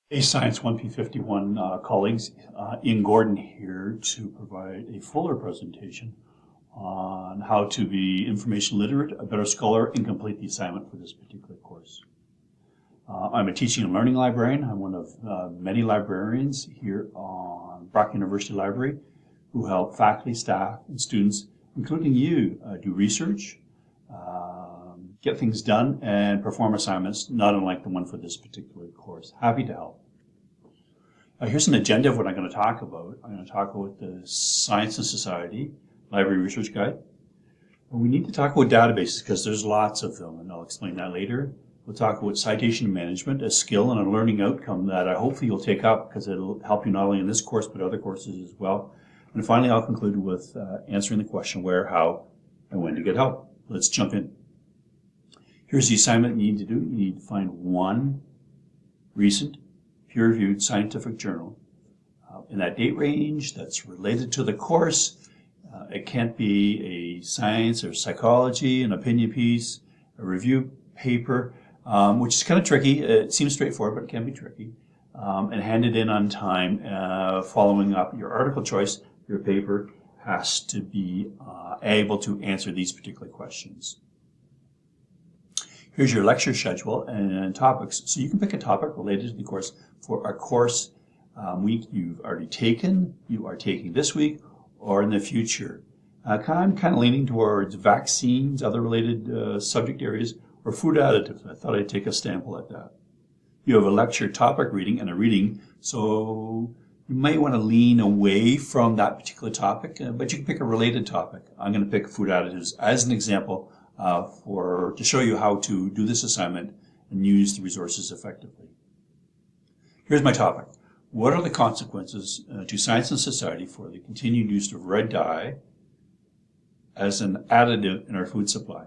Hey, Science 1P51 colleagues, Ian Gordon here to provide a fuller presentation on how to be information literate, a better scholar, and complete the assignment for this particular course. I'm a teaching and learning librarian. I'm one of many librarians here on Brock University Library who help faculty, staff, and students, including you, do research, get things done, and perform assignments, not unlike the one for this particular course. Happy to help. Here's an agenda of what I'm going to talk about. I'm going to talk about the Science and Society Library Research Guide. And we need to talk about databases because there's lots of them, and I'll explain that later. We'll talk about citation management, a skill and a learning outcome that I hopefully you'll take up because it'll help you not only in this course but other courses as well. And finally, I'll conclude with answering the question where, how, and when to get help. Let's jump in. Here's the assignment you need to do. You need to find one recent peer-reviewed scientific journal in that date range that's related to the course. It can't be a science or psychology, an opinion piece, a review paper, which is kind of tricky. It seems straightforward, but it can be tricky. And hand it in on time. Following up your article choice, your paper has to be able to answer these particular questions. Here's your lecture schedule and topics. So you can pick a topic related to the course for a course week you've already taken, you are taking this week, or in the future. I'm kind of leaning towards vaccines, other related subject areas, or food additives. I thought I'd take a sample at that. You have a lecture topic reading and a reading, so you might want to lean away from that particular topic, but you can pick a related topic. I'm going to pick food additives as an example to show you how to do this assignment and use the resources effectively. Here's my topic. What are the consequences to science and society for the continued use of red dye as an additive in our food supply?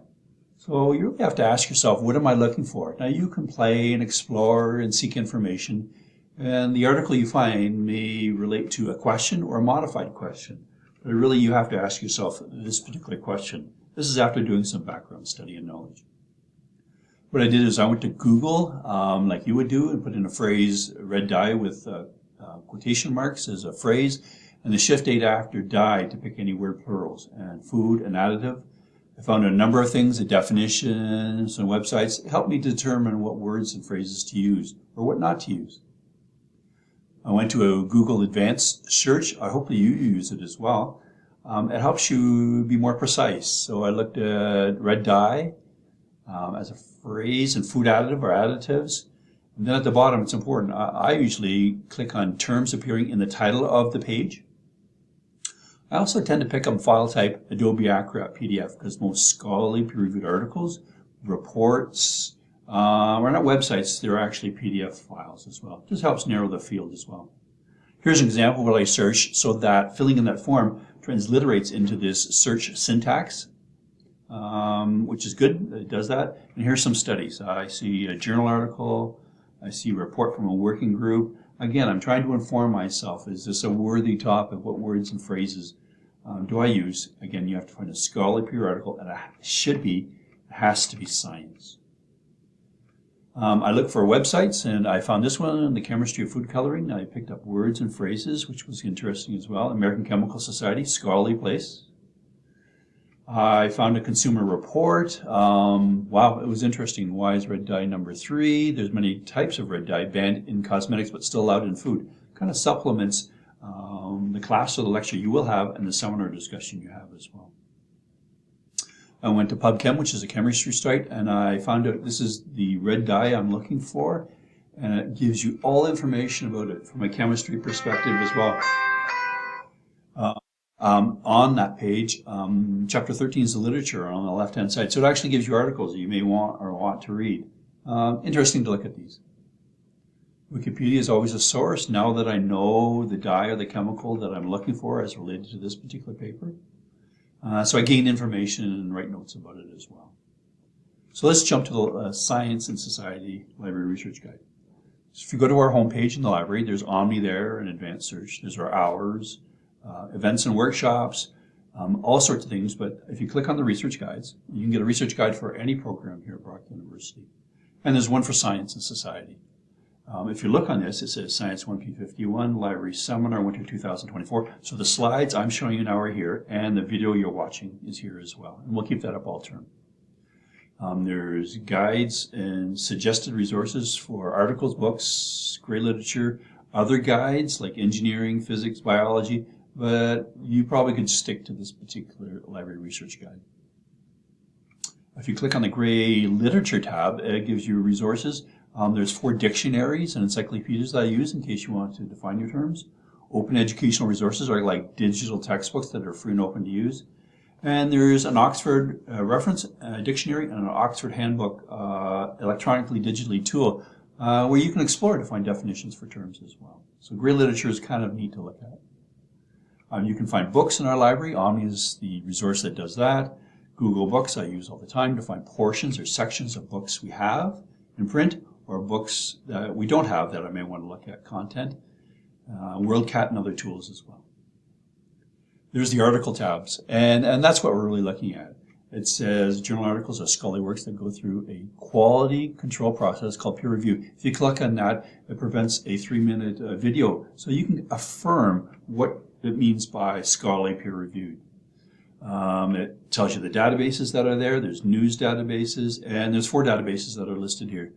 So you really have to ask yourself, what am I looking for? Now you can play and explore and seek information, and the article you find may relate to a question or a modified question. But really you have to ask yourself this particular question. This is after doing some background study and knowledge. What I did is I went to Google, like you would do, and put in a phrase, red dye with quotation marks as a phrase, and the shift date after dye to pick any word plurals, and food and additive. I found a number of things, the definitions and websites helped me determine what words and phrases to use or what not to use. I went to a Google Advanced Search. I hope that you use it as well. It helps you be more precise. So I looked at red dye as a phrase and food additive or additives. And then at the bottom, it's important. I usually click on terms appearing in the title of the page. I also tend to pick up file type Adobe Acrobat PDF because most scholarly peer-reviewed articles, reports, or not websites, they're actually PDF files as well. Just helps narrow the field as well. Here's an example where I search so that filling in that form transliterates into this search syntax, which is good. It does that. And here's some studies. I see a journal article. I see a report from a working group. Again, I'm trying to inform myself. Is this a worthy topic? What words and phrases do I use? Again, you have to find a scholarly peer article, and it has to be science. I looked for websites, and I found this one, The Chemistry of Food Coloring. I picked up words and phrases, which was interesting as well. American Chemical Society, scholarly place. I found a consumer report. Wow, it was interesting. Why is red dye number 3? There's many types of red dye banned in cosmetics, but still allowed in food. Kind of supplements the class or the lecture you will have and the seminar discussion you have as well. I went to PubChem, which is a chemistry site, and I found out this is the red dye I'm looking for, and it gives you all information about it from a chemistry perspective as well. On that page, chapter 13 is the literature on the left-hand side, so it actually gives you articles that you may want to read. Interesting to look at these. Wikipedia is always a source. Now that I know the dye or the chemical that I'm looking for as related to this particular paper. So I gain information and write notes about it as well. So let's jump to the Science and Society Library Research Guide. So if you go to our homepage in the library, there's Omni there and Advanced Search. There's our hours, events and workshops, all sorts of things. But if you click on the research guides, you can get a research guide for any program here at Brock University. And there's one for Science and Society. If you look on this, it says SCIE 1P51 Library Seminar Winter 2024. So the slides I'm showing you now are here, and the video you're watching is here as well. And we'll keep that up all term. There's guides and suggested resources for articles, books, grade literature, other guides like engineering, physics, biology, but you probably could stick to this particular library research guide. If you click on the gray literature tab, it gives you resources. There's 4 dictionaries and encyclopedias that I use in case you want to define your terms. Open educational resources are like digital textbooks that are free and open to use. And there's an Oxford reference dictionary and an Oxford handbook electronically, digitally tool where you can explore to find definitions for terms as well. So gray literature is kind of neat to look at. You can find books in our library. Omni is the resource that does that. Google Books I use all the time to find portions or sections of books we have in print or books that we don't have that I may want to look at content. WorldCat and other tools as well. There's the article tabs, and that's what we're really looking at. It says journal articles are scholarly works that go through a quality control process called peer review. If you click on that, it prevents a 3-minute video, so you can affirm what it means by scholarly peer reviewed. It tells you the databases that are there. There's news databases, and there's 4 databases that are listed here.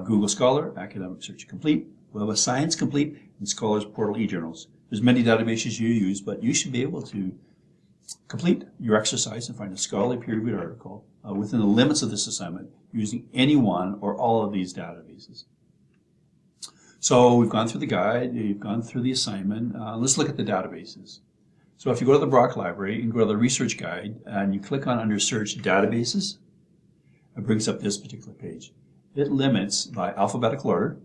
Google Scholar, Academic Search Complete, Web of Science Complete, and Scholars Portal eJournals. There's many databases you use, but you should be able to complete your exercise and find a scholarly peer-reviewed article within the limits of this assignment using any one or all of these databases. So we've gone through the guide, we've gone through the assignment. Let's look at the databases. So if you go to the Brock Library and go to the research guide and you click on under search databases, it brings up this particular page. It limits by alphabetical order,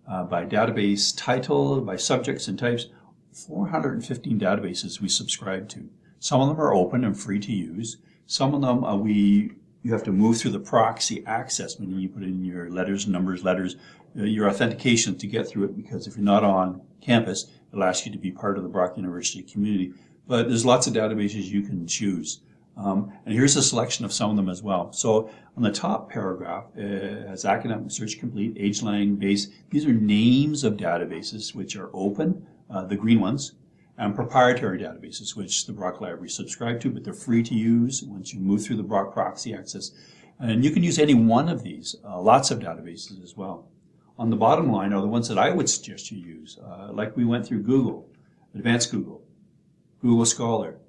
by database title, by subjects and types, 415 databases we subscribe to. Some of them are open and free to use. Some of them you have to move through the proxy access, meaning you put in your letters, numbers, letters, your authentication to get through it, because if you're not on campus, it'll ask you to be part of the Brock University community. But there's lots of databases you can choose. And here's a selection of some of them as well. So on the top paragraph, it has Academic Search Complete, AgeLang, Base. These are names of databases which are open, the green ones, and proprietary databases, which the Brock Library subscribe to, but they're free to use once you move through the Brock proxy access. And you can use any one of these, lots of databases as well. On the bottom line are the ones that I would suggest you use, like we went through Google, Advanced Google, Google Scholar.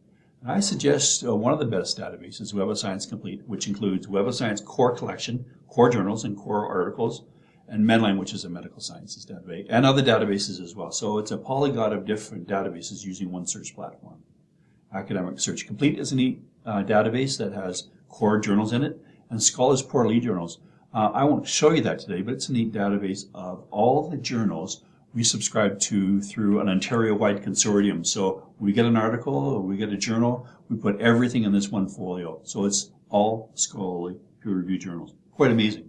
And I suggest one of the best databases, Web of Science Complete, which includes Web of Science core collection, core journals and core articles, and Medline, which is a medical sciences database, and other databases as well. So it's a polyglot of different databases using one search platform. Academic Search Complete is a neat database that has core journals in it, and Scholars Portal eJournals. I won't show you that today, but it's a neat database of all the journals we subscribe to through an Ontario-wide consortium. So we get an article, or we get a journal, we put everything in this one folio. So it's all scholarly peer-reviewed journals. Quite amazing.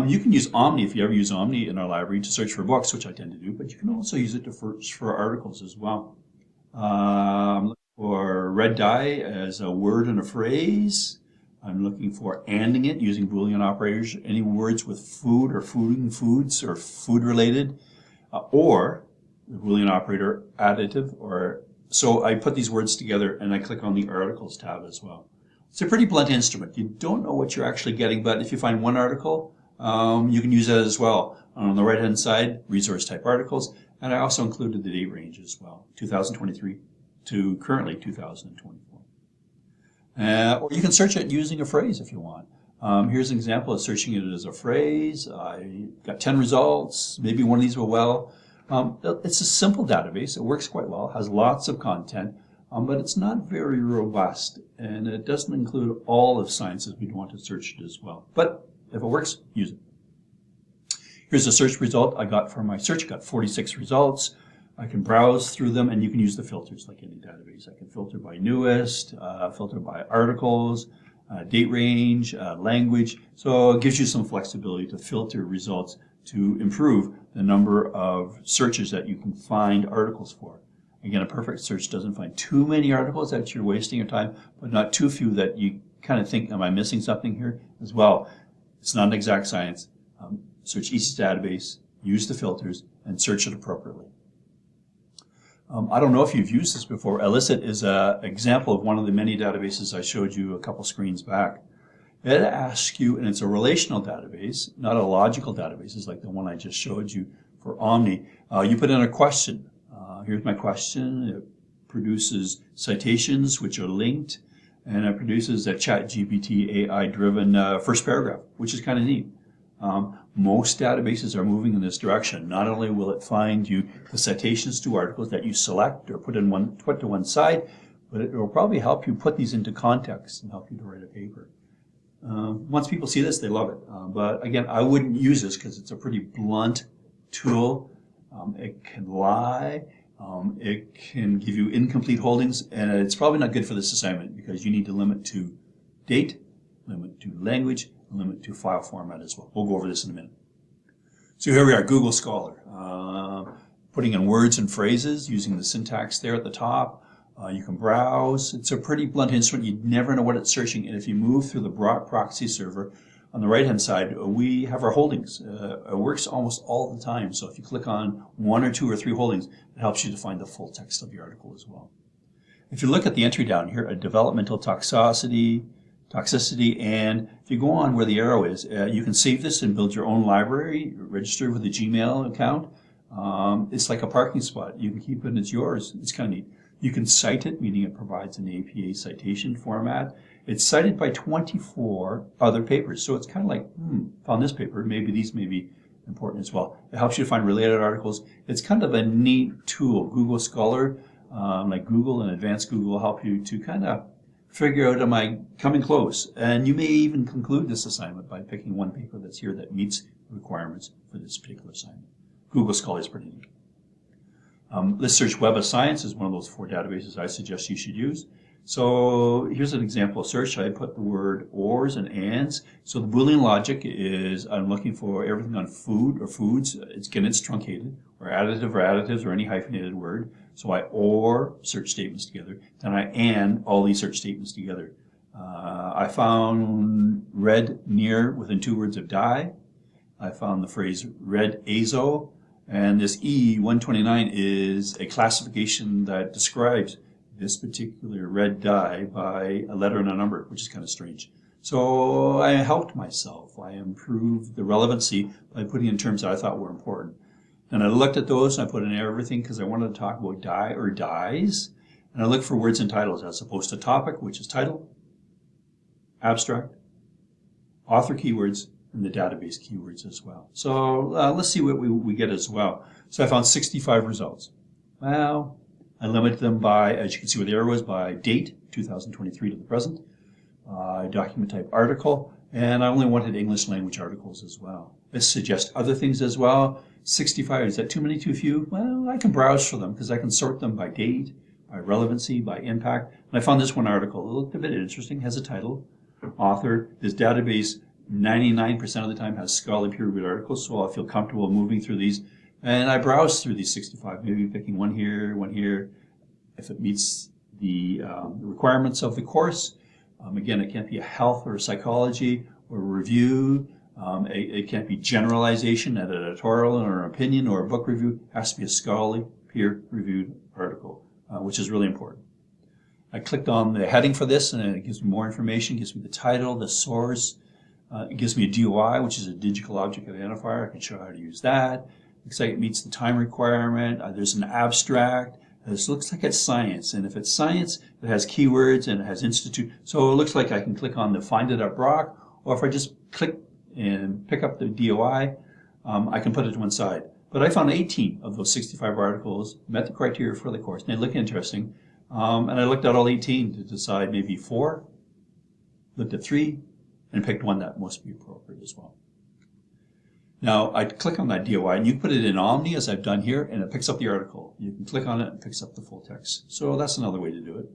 You can use Omni, if you ever use Omni in our library, to search for books, which I tend to do, but you can also use it to search for articles as well. For red dye as a word and a phrase. I'm looking for anding it using Boolean operators, any words with food or foods or food related, or the Boolean operator additive. So I put these words together and I click on the articles tab as well. It's a pretty blunt instrument. You don't know what you're actually getting, but if you find one article, you can use that as well. On the right hand side, resource type articles, and I also included the date range as well, 2023 to currently 2024. Or you can search it using a phrase if you want. Here's an example of searching it as a phrase. I got 10 results. Maybe one of these will well. It's a simple database. It works quite well, has lots of content, but it's not very robust, and it doesn't include all of sciences we'd want to search it as well. But if it works, use it. Here's a search result I got from my search. I got 46 results. I can browse through them, and you can use the filters like any database. I can filter by newest, filter by articles, date range, language. So it gives you some flexibility to filter results to improve the number of searches that you can find articles for. Again, a perfect search doesn't find too many articles that you're wasting your time, but not too few that you kind of think, am I missing something here as well? It's not an exact science. search each database, use the filters, and search it appropriately. I don't know if you've used this before. Elicit is an example of one of the many databases I showed you a couple screens back. It asks you, and it's a relational database, not a logical database. It's like the one I just showed you for Omni. You put in a question. Here's my question. It produces citations which are linked, and it produces a ChatGPT AI-driven first paragraph, which is kind of neat. Most databases are moving in this direction. Not only will it find you the citations to articles that you select or put to one side, but it will probably help you put these into context and help you to write a paper. Once people see this, they love it. But again, I wouldn't use this because it's a pretty blunt tool. It can lie. It can give you incomplete holdings, and it's probably not good for this assignment because you need to limit to date, limit to language, and limit to file format as well. We'll go over this in a minute. So here we are, Google Scholar. Putting in words and phrases using the syntax there at the top. You can browse. It's a pretty blunt instrument. You never know what it's searching. And if you move through the proxy server, on the right-hand side, we have our holdings. It works almost all the time. So if you click on 1 or 2 or 3 holdings, it helps you to find the full text of the article as well. If you look at the entry down here, a developmental toxicity, and if you go on where the arrow is, you can save this and build your own library, register with a Gmail account. It's like a parking spot. You can keep it, it's yours. It's kind of neat. You can cite it, meaning it provides an APA citation format. It's cited by 24 other papers. So it's kind of like, found this paper, maybe these may be important as well. It helps you to find related articles. It's kind of a neat tool. Google Scholar, like Google and Advanced Google, will help you to kind of figure out, am I coming close? And you may even conclude this assignment by picking one paper that's here that meets the requirements for this particular assignment. Google Scholar is pretty neat. Let's search Web of Science is one of those 4 databases I suggest you should use. So here's an example of search. I put the word ors and ands. So the Boolean logic is I'm looking for everything on food or foods. It's truncated, or additives or any hyphenated word. So I or search statements together. Then I and all these search statements together. I found red near within 2 words of dye. I found the phrase red azo. And this SCIE 129 is a classification that describes this particular red dye by a letter and a number, which is kind of strange. So I helped myself. I improved the relevancy by putting in terms that I thought were important. And I looked at those and I put in everything because I wanted to talk about dye or dyes. And I looked for words and titles as opposed to topic, which is title, abstract, author keywords, and the database keywords as well. So let's see what we get as well. So I found 65 results. Well, I limited them by, as you can see where the arrow is, by date, 2023 to the present, document type article, and I only wanted English language articles as well. This suggests other things as well. 65, is that too many, too few? Well, I can browse for them because I can sort them by date, by relevancy, by impact. And I found this one article. It looked a bit interesting, has a title, author. This database 99% of the time has scholarly peer-reviewed articles, so I feel comfortable moving through these. And I browse through these 65, maybe picking one here. If it meets the requirements of the course. Again, it can't be a health or a psychology or a review. It can't be generalization, an editorial or an opinion or a book review. It has to be a scholarly peer-reviewed article, which is really important. I clicked on the heading for this, and it gives me more information. It gives me the title, the source. It gives me a DOI, which is a digital object identifier. I can show how to use that. Looks like it meets the time requirement. There's an abstract. This looks like it's science. And if it's science, it has keywords and it has institute. So it looks like I can click on the Find It at Brock, or if I just click and pick up the DOI, I can put it to one side. But I found 18 of those 65 articles met the criteria for the course. They look interesting. And I looked at all 18 to decide maybe 4, looked at 3, and picked one that must be appropriate as well. Now, I click on that DOI, and you put it in Omni, as I've done here, and it picks up the article. You can click on it, and it picks up the full text. So that's another way to do it.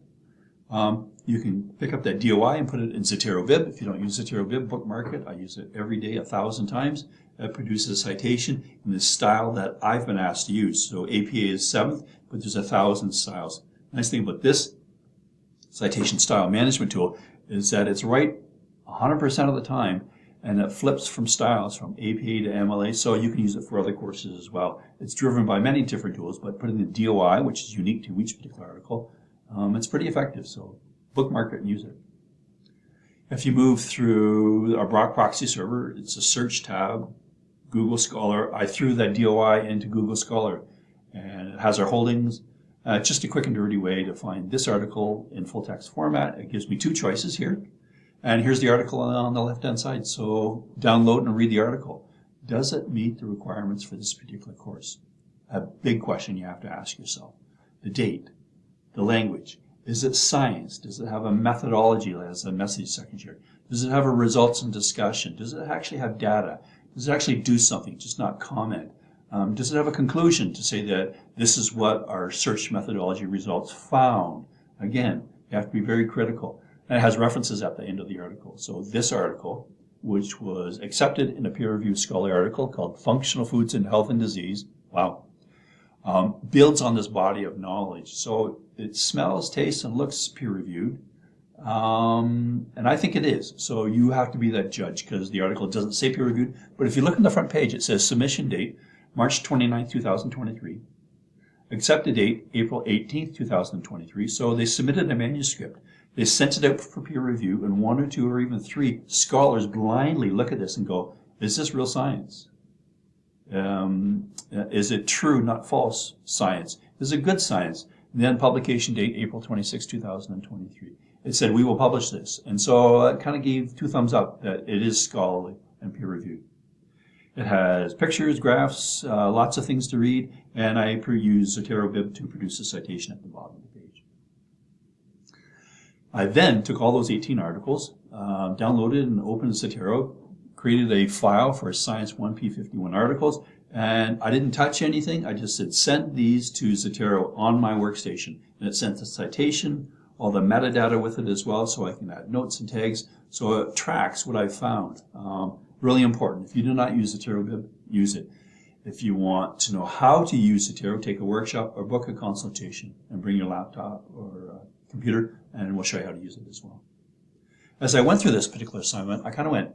You can pick up that DOI and put it in Zotero Bib. If you don't use Zotero Bib, bookmark it. I use it every day 1,000 times. It produces a citation in the style that I've been asked to use. So APA is 7th, but there's 1,000 styles. The nice thing about this citation style management tool is that it's right 100% of the time, and it flips from styles from APA to MLA, so you can use it for other courses as well. It's driven by many different tools, but putting the DOI, which is unique to each particular article, it's pretty effective, so bookmark it and use it. If you move through our Brock proxy server, it's a search tab, Google Scholar. I threw that DOI into Google Scholar, and it has our holdings. Just a quick and dirty way to find this article in full text format. It gives me two choices here. And here's the article on the left-hand side. So download and read the article. Does it meet the requirements for this particular course? A big question you have to ask yourself. The date, the language. Is it science? Does it have a methodology as a message section here? Does it have a results and discussion? Does it actually have data? Does it actually do something, just not comment? Does it have a conclusion to say that this is what our search methodology results found? Again, you have to be very critical. And it has references at the end of the article. So this article, which was accepted in a peer-reviewed scholarly article called Functional Foods in Health and Disease, wow, builds on this body of knowledge. So it smells, tastes, and looks peer-reviewed. And I think it is. So you have to be that judge because the article doesn't say peer-reviewed. But if you look on the front page, it says submission date, March 29, 2023. Accepted date, April 18, 2023. So they submitted a manuscript. They sent it out for peer review, and one or two or even three scholars blindly look at this and go, is this real science? Is it true, not false science? Is it good science? And then publication date, April 26, 2023. It said, we will publish this. And so it kind of gave two thumbs up that it is scholarly and peer reviewed. It has pictures, graphs, lots of things to read, and I use ZoteroBib to produce a citation at the bottom of the page. I then took all those 18 articles, downloaded and opened Zotero, created a file for SCIE 1P51 articles, and I didn't touch anything. I just said, send these to Zotero on my workstation. And it sent the citation, all the metadata with it as well, so I can add notes and tags. So it tracks what I've found. Really important. If you do not use ZoteroBib, use it. If you want to know how to use Zotero, take a workshop or book a consultation and bring your laptop or computer, and we'll show you how to use it as well. As I went through this particular assignment, I kind of went,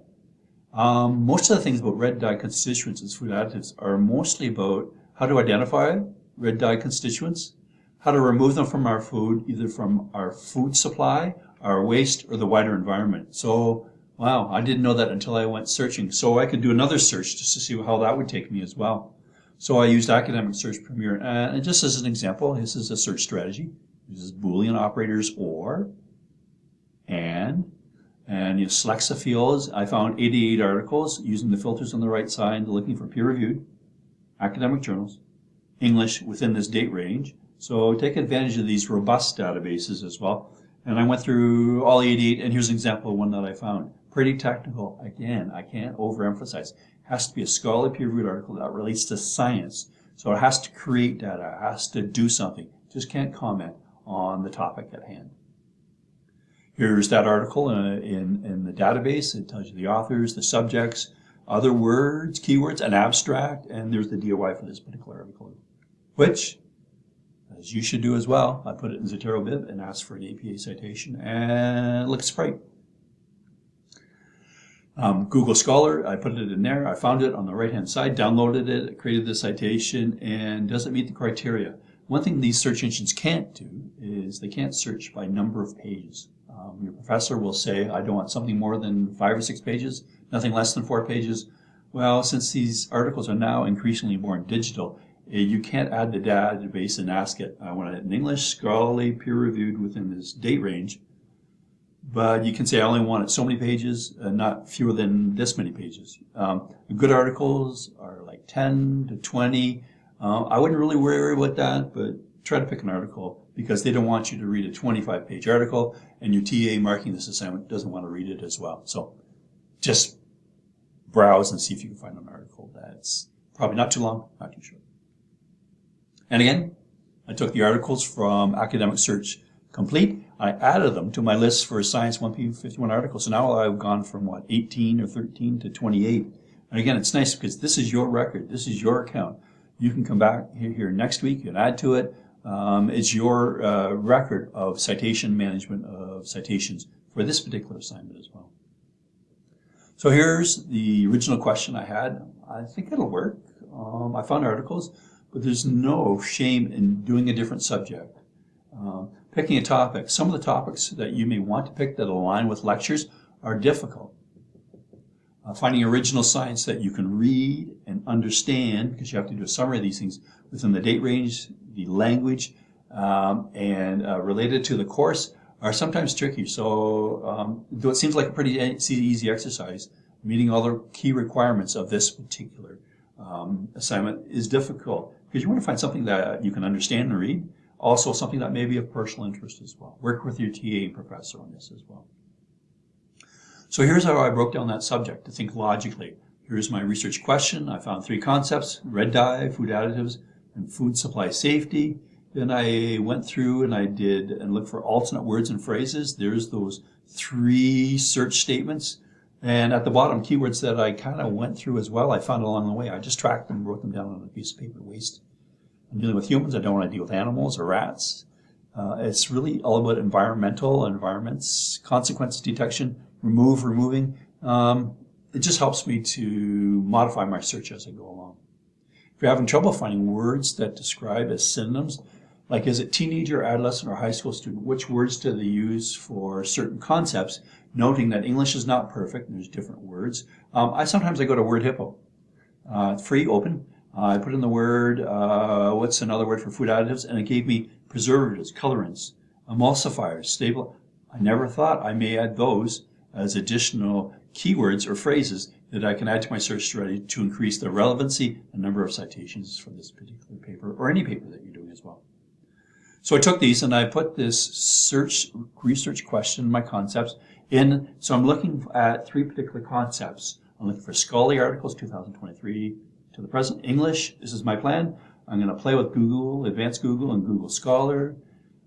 most of the things about red dye constituents and food additives are mostly about how to identify red dye constituents, how to remove them from our food, either from our food supply, our waste, or the wider environment. So, wow, I didn't know that until I went searching. So I could do another search just to see how that would take me as well. So I used Academic Search Premier, and just as an example, this is a search strategy. It uses Boolean operators or, and you selects the fields. I found 88 articles using the filters on the right side, looking for peer-reviewed, academic journals, English within this date range. So take advantage of these robust databases as well. And I went through all 88, and here's an example of one that I found. Pretty technical. Again, I can't overemphasize. It has to be a scholarly peer-reviewed article that relates to science. So it has to create data. It has to do something. Just can't comment on the topic at hand. Here's that article in the database. It tells you the authors, the subjects, other words, keywords, an abstract, and there's the DOI for this particular article, which, as you should do as well, I put it in ZoteroBib and asked for an APA citation, and it looks great. Google Scholar, I put it in there. I found it on the right-hand side, downloaded it, created the citation, and does it meet the criteria? One thing these search engines can't do is they can't search by number of pages. Your professor will say, I don't want something more than 5 or 6 pages, nothing less than 4 pages. Well, since these articles are now increasingly more digital, you can't add the database and ask it, I want it in English, scholarly, peer-reviewed within this date range. But you can say, I only want it so many pages, not fewer than this many pages. Good articles are like 10 to 20. I wouldn't really worry about that, but try to pick an article because they don't want you to read a 25-page article, and your TA marking this assignment doesn't want to read it as well. So just browse and see if you can find an article that's probably not too long, not too short. And again, I took the articles from Academic Search Complete. I added them to my list for SCIE 1P51 articles. So now I've gone from, 18 or 13 to 28. And again, it's nice because this is your record. This is your account. You can come back here next week and add to it. It's your record of citation management of citations for this particular assignment as well. So here's the original question I had. I think it'll work. I found articles, but there's no shame in doing a different subject. Picking a topic. Some of the topics that you may want to pick that align with lectures are difficult. Finding original science that you can read and understand, because you have to do a summary of these things within the date range, the language, and related to the course are sometimes tricky. So though it seems like a pretty easy exercise, meeting all the key requirements of this particular assignment is difficult, because you want to find something that you can understand and read, also something that may be of personal interest as well. Work with your TA and professor on this as well. So here's how I broke down that subject to think logically. Here's my research question. I found 3 concepts: red dye, food additives, and food supply safety. Then I went through and I did and looked for alternate words and phrases. There's those 3 search statements. And at the bottom, keywords that I kind of went through as well, I found along the way. I just tracked them, wrote them down on a piece of paper. Waste. I'm dealing with humans. I don't want to deal with animals or rats. It's really all about environmental environments, consequence detection, removing. It just helps me to modify my search as I go along. If you're having trouble finding words that describe as synonyms, like is it teenager, adolescent, or high school student, which words do they use for certain concepts, noting that English is not perfect and there's different words. Sometimes I go to Word Hippo. Free, open. I put in the word, what's another word for food additives, and it gave me preservatives, colorants, emulsifiers, stable. I never thought I may add those as additional keywords or phrases that I can add to my search strategy to increase the relevancy and number of citations for this particular paper, or any paper that you're doing as well. So I took these and I put this research question, my concepts, in. So I'm looking at 3 particular concepts. I'm looking for scholarly articles, 2023 to the present. English, this is my plan. I'm going to play with Google, Advanced Google, and Google Scholar.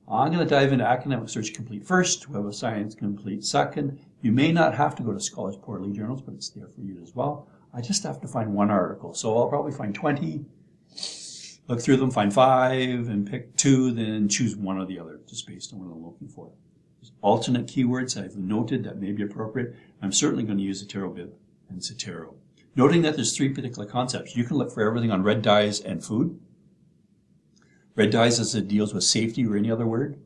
I'm going to dive into Academic Search Complete first, Web of Science Complete second. You may not have to go to Scholars Quarterly Journals, but it's there for you as well. I just have to find 1 article. So I'll probably find 20, look through them, find 5, and pick 2, then choose one or the other, just based on what I'm looking for. There's alternate keywords I've noted that may be appropriate. I'm certainly going to use Zetero-Bib and Cetero. Noting that there's 3 particular concepts. You can look for everything on red dyes and food. Red dyes as it deals with safety or any other word,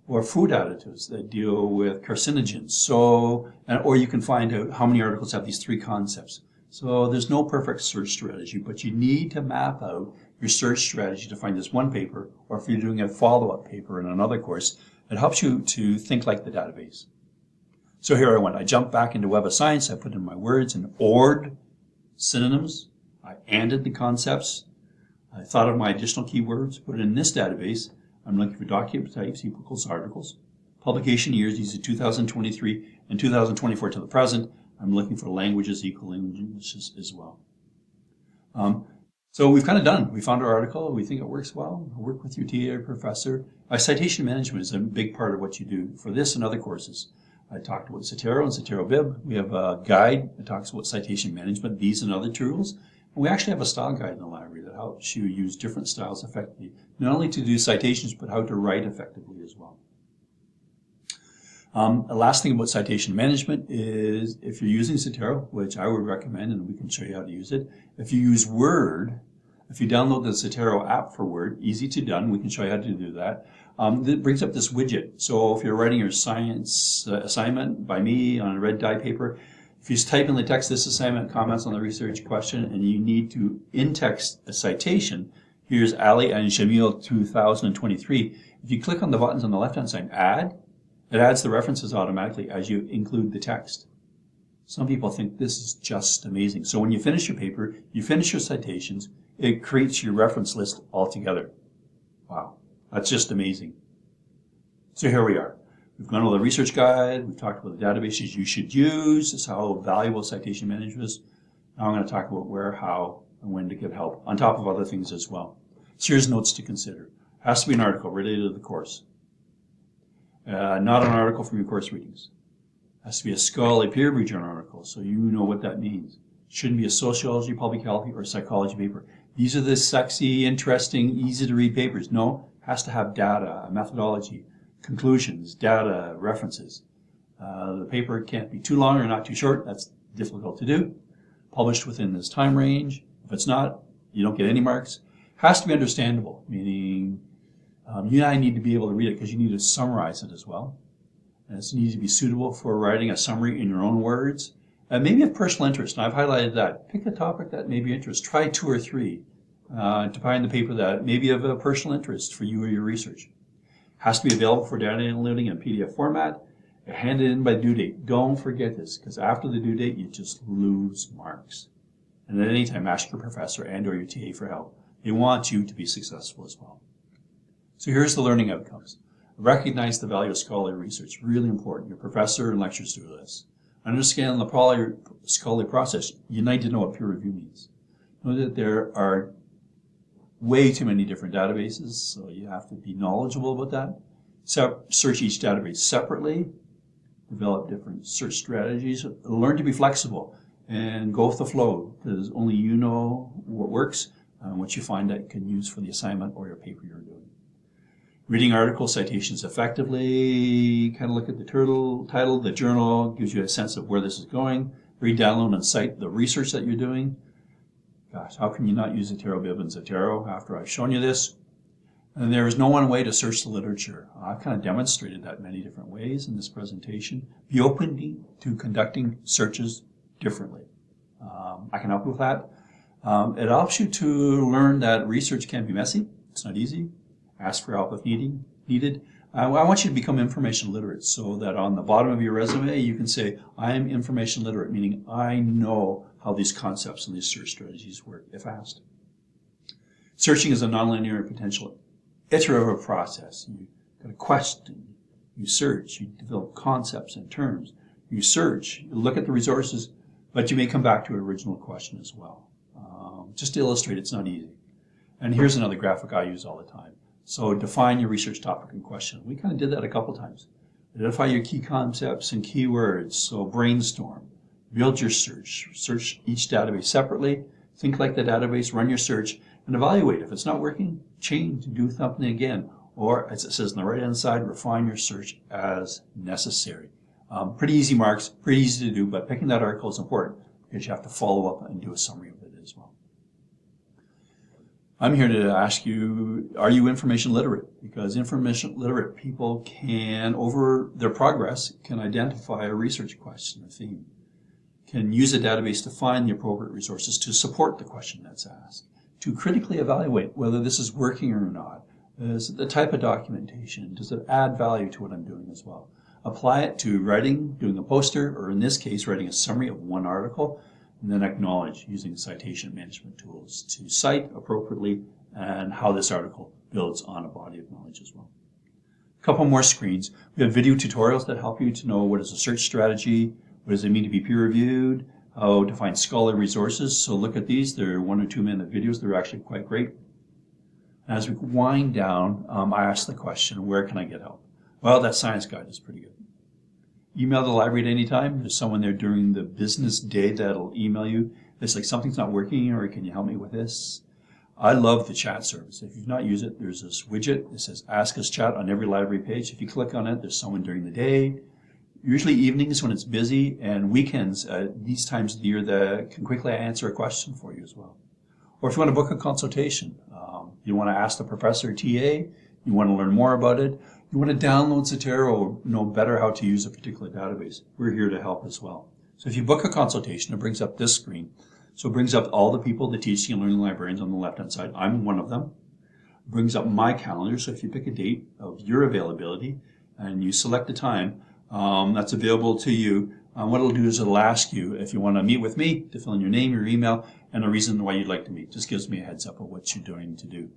or food additives that deal with carcinogens. So, or you can find out how many articles have these 3 concepts. So there's no perfect search strategy, but you need to map out your search strategy to find this one paper, or if you're doing a follow-up paper in another course, it helps you to think like the database. So here I went. I jumped back into Web of Science. I put in my words and ORed synonyms. I ANDed the concepts. I thought of my additional keywords, put it in this database. I'm looking for document types equals articles. Publication years, these are 2023 and 2024 to the present. I'm looking for languages equal English as well. So we've kind of done. We found our article. We think it works well. Work with your TA or professor. Citation management is a big part of what you do for this and other courses. I talked about Cetero and Zetero-Bib. We have a guide that talks about citation management, these and other tools. And we actually have a style guide in the library that helps you use different styles effectively, not only to do citations, but how to write effectively as well. The last thing about citation management is if you're using Cetero, which I would recommend, and we can show you how to use it. If you use Word, if you download the Cetero app for Word, easy to done, we can show you how to do that. It brings up this widget. So if you're writing your science assignment by me on a red dye paper, if you just type in the text, this assignment comments on the research question, and you need to in-text a citation, here's Ali and Jamil 2023. If you click on the buttons on the left-hand side, add, it adds the references automatically as you include the text. Some people think this is just amazing. So when you finish your paper, you finish your citations, it creates your reference list altogether. Wow, that's just amazing. So here we are. We've gone over the research guide. We've talked about the databases you should use. This is how valuable citation management is. Now I'm going to talk about where, how, and when to get help, on top of other things as well. So here's notes to consider. It has to be an article related to the course. Not an article from your course readings. It has to be a scholarly peer-reviewed journal article, so you know what that means. It shouldn't be a sociology, public health, or psychology paper. These are the sexy, interesting, easy-to-read papers. No, it has to have data, methodology, conclusions, data, references. The paper can't be too long or not too short. That's difficult to do. Published within this time range. If it's not, you don't get any marks. Has to be understandable, meaning you and I need to be able to read it because you need to summarize it as well. And it needs to be suitable for writing a summary in your own words. And maybe of personal interest, and I've highlighted that. Pick a topic that may be of interest. Try 2 or 3 to find the paper that may be of a personal interest for you or your research. Has to be available for downloading in PDF format. Handed in by due date. Don't forget this, because after the due date, you just lose marks. And at any time, ask your professor and or your TA for help. They want you to be successful as well. So here's the learning outcomes. Recognize the value of scholarly research. Really important. Your professor and lecturers do this. Understand the scholarly process. You need to know what peer review means. Know that there are way too many different databases, so you have to be knowledgeable about that. Search each database separately. Develop different search strategies. Learn to be flexible and go with the flow, because only you know what works and what you find that you can use for the assignment or your paper you're doing. Reading article citations effectively, kind of look at the title, the journal, gives you a sense of where this is going. Read, download, and cite the research that you're doing. Gosh, how can you not use Zotero, Bib, and Zotero after I've shown you this? And there is no one way to search the literature. I've kind of demonstrated that many different ways in this presentation. Be open to conducting searches differently. I can help you with that. It helps you to learn that research can be messy. It's not easy. Ask for help if needed. I want you to become information literate so that on the bottom of your resume you can say, I am information literate, meaning I know how these concepts and these search strategies work if asked. Searching is a nonlinear potential iterative process. You got a question, you search, you develop concepts and terms, you search, you look at the resources, but you may come back to an original question as well. Just to illustrate, it's not easy. And here's another graphic I use all the time. So define your research topic and question. We kind of did that a couple times. Identify your key concepts and keywords. So brainstorm, build your search each database separately, think like the database, run your search, and evaluate. If it's not working, change, do something again. Or, as it says on the right-hand side, refine your search as necessary. Pretty easy marks, pretty easy to do, but picking that article is important because you have to follow up and do a summary of it as well. I'm here to ask you, are you information literate? Because information literate people can, over their progress, can identify a research question, a theme, can use a database to find the appropriate resources to support the question that's asked, to critically evaluate whether this is working or not. Is it the type of documentation? Does it add value to what I'm doing as well? Apply it to writing, doing a poster, or in this case, writing a summary of one article, and then acknowledge using citation management tools to cite appropriately and how this article builds on a body of knowledge as well. A couple more screens. We have video tutorials that help you to know what is a search strategy, what does it mean to be peer reviewed, how to find scholarly resources. So look at these. They're 1 or 2 minute videos. They're actually quite great. As we wind down, I ask the question, where can I get help? Well, that science guide is pretty good. Email the library at any time. There's someone there during the business day that'll email you. It's like, something's not working, or can you help me with this? I love the chat service. If you've not used it, there's this widget that says Ask Us Chat on every library page. If you click on it, there's someone during the day, usually evenings when it's busy, and weekends, these times of the year, that can quickly answer a question for you as well. Or if you want to book a consultation, you want to ask the professor or TA, you want to learn more about it, you want to download Zotero, know better how to use a particular database, we're here to help as well. So if you book a consultation, it brings up this screen. So it brings up all the people, the teaching and learning librarians on the left-hand side. I'm one of them. It brings up my calendar. So if you pick a date of your availability and you select a time that's available to you, what it'll do is it'll ask you if you want to meet with me, to fill in your name, your email, and a reason why you'd like to meet. Just gives me a heads up of what you're doing to do.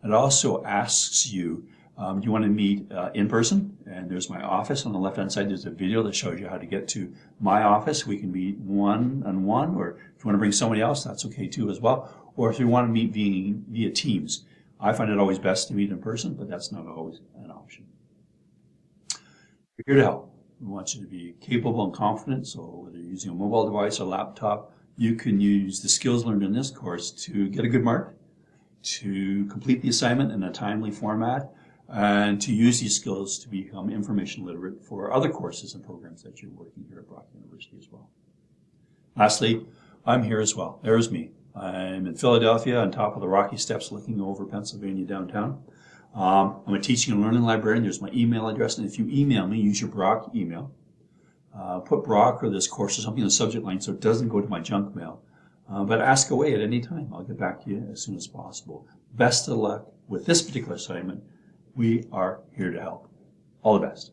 It also asks you, do you want to meet in person? And there's my office. On the left-hand side, there's a video that shows you how to get to my office. We can meet one-on-one, or if you want to bring somebody else, that's okay too as well. Or if you want to meet via Teams. I find it always best to meet in person, but that's not always an option. We're here to help. We want you to be capable and confident, so whether you're using a mobile device or laptop, you can use the skills learned in this course to get a good mark, to complete the assignment in a timely format, and to use these skills to become information literate for other courses and programs that you're working here at Brock University as well. Lastly, I'm here as well. There's me. I'm in Philadelphia on top of the Rocky Steps looking over Pennsylvania downtown. I'm a teaching and learning librarian. There's my email address. And if you email me, use your Brock email. Put Brock or this course or something in the subject line so it doesn't go to my junk mail. But ask away at any time. I'll get back to you as soon as possible. Best of luck with this particular assignment. We are here to help. All the best.